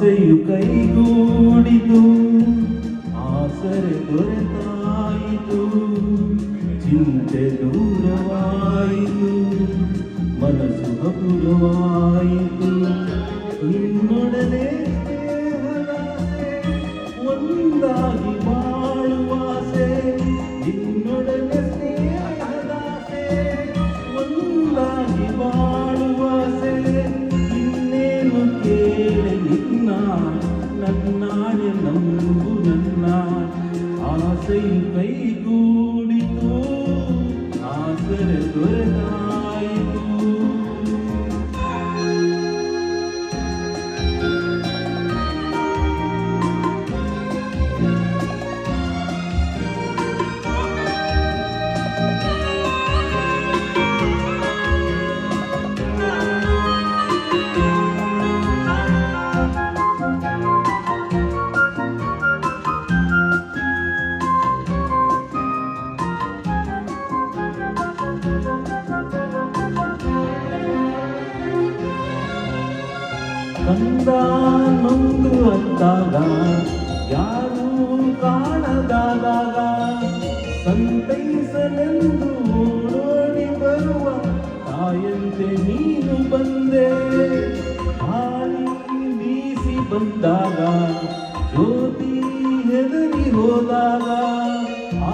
ಆಸೆಯು ಕೈಗೂಡಿತು, ಆಸರೆ ದೊರೆತಾಯಿತು, ಚಿಂತೆ ದೂರವಾಯಿತು, ಮನಸ್ಸು ಹಗುರವಾಯಿತು. ನಿನ್ನೊಡನೆ ಸ್ನೇಹದಾಸೆ, ಒಂದಾಗಿ ಬಾಳುವಾಸೆ, ನಿನ್ನೊಡನೆ ಸ್ನೇಹದಾಸೆ, ಒಂದಾಗಿ ಬಾಳುವಾಸೆ. ಇನ್ನೇನು ಕೇಳಿ ನಿನ್ನ, ನನ್ನಾಣೆ ನಂಬು ನನ್ನ. ಆಸೆಯು ಕೈಗೂಡಿತು, ಆಸರೆ ದೊರೆತಾಯಿತು. ಕಂದ ನೊಂದು ಅಂದಾಗ, ಯಾರೂ ಕಾಣದಾದಾಗ, ಸಂತೈಸಲೆಂದು ಓಡೋಡಿ ಬರುವ ತಾಯಂತೆ ನೀನು ಬಂದೆ. ಗಾಳಿ ಬೀಸಿ ಬಂದಾಗ, ಜ್ಯೋತಿ ಹೆದರಿ ಹೋದಾಗ,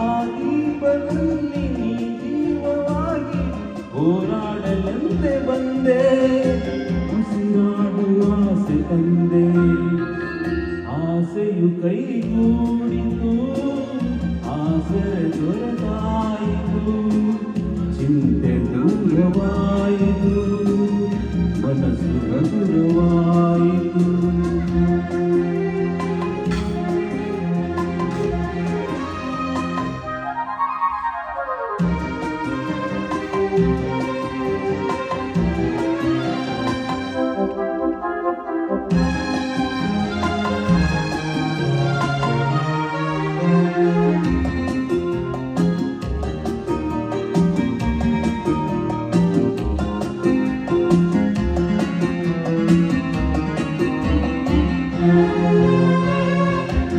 ಆ ದೀಪದಲ್ಲಿ ನೀ ಜೀವವಾಗಿ ಹೋರಾಡಲೆಂದೇ ಬಂದೆ. ಉಸಿರಾಡುವ ಆಸೆ ತಂದೆ, ಆಸೆಯು ಕೈಗೂಡಿತು, ಆಸರೆ ದೊರೆತಾಯಿತು, ಚಿಂತೆ ದೂರವಾಯಿತು, ಮನಸ್ಸು ಹಗುರವಾಯಿತು.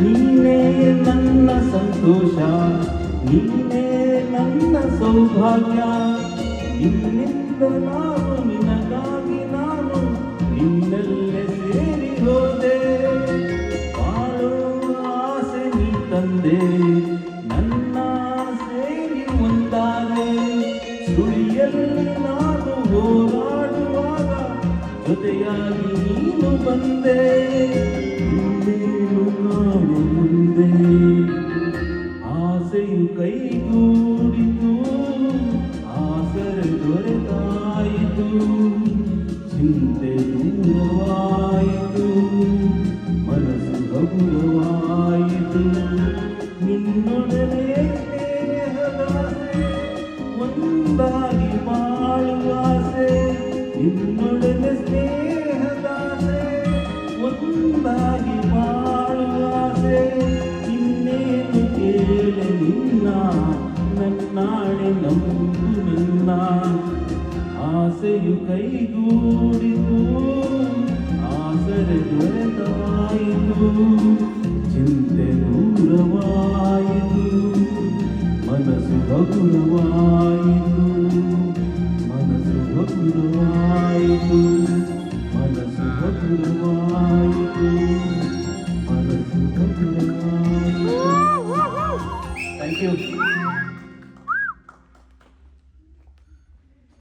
ನೀನೇ ನನ್ನ ಸಂತೋಷ, ನೀನೇ ನನ್ನ ಸೌಭಾಗ್ಯ, ನಿನ್ನಿಂದ ನಾನು, ನಿನಗಾಗಿ ನಾನು, ನಿನ್ನಲ್ಲೇ ಸೇರಿ ಹೋದೆ. ಬಾಳೋ ಆಸೆ ನೀ ತಂದೆ, ನನ್ನ ಸೇರಿ ಒಂದಾದೆ. ಸುಳಿಯಲ್ಲಿ ನಾನು ಹೋರಾಡುವಾಗ, ಜೊತೆಯಾಗಿ ನೀನು ಬಂದೆ. ಇನ್ನೇನು ನಾನು ಮುಂದೆ, ಆಸೆಯು ಕೈಗೂಡಿತು, ಆಸರೆ ದೊರೆತಾಯಿತು, ಚಿಂತೆ ದೂರವಾಯಿತು, ಮನಸ್ಸು ಹಗುರವಾಯಿತು. ನಿನ್ನೊಡನೆ ಸ್ನೇಹದಾಸೆ, ಒಂದಾಗಿ ಬಾಳುವಾಸೆ, ನಿನ್ನೊಡನೆ ಸ್ನೇಹದಾಸೆ, ಒಂದಾಗಿ ಬಾಳುವಾಸೆ. ಇನ್ನೇನು ಕೇಳಿ ನಿನ್ನ, ನನ್ನಾಣೆ ನಂಬು ನಿನ್ನ. ಆಸೆಯು ಕೈಗೂಡಿತು, ಆಸರೆ ದೊರೆತಾಯಿತು, ಚಿಂತೆ ದೂರವಾಯಿತು, ಮನಸ್ಸು ಹಗುರವಾಯಿತು, ಮನಸ್ಸು ಹಗುರವಾಯಿತು.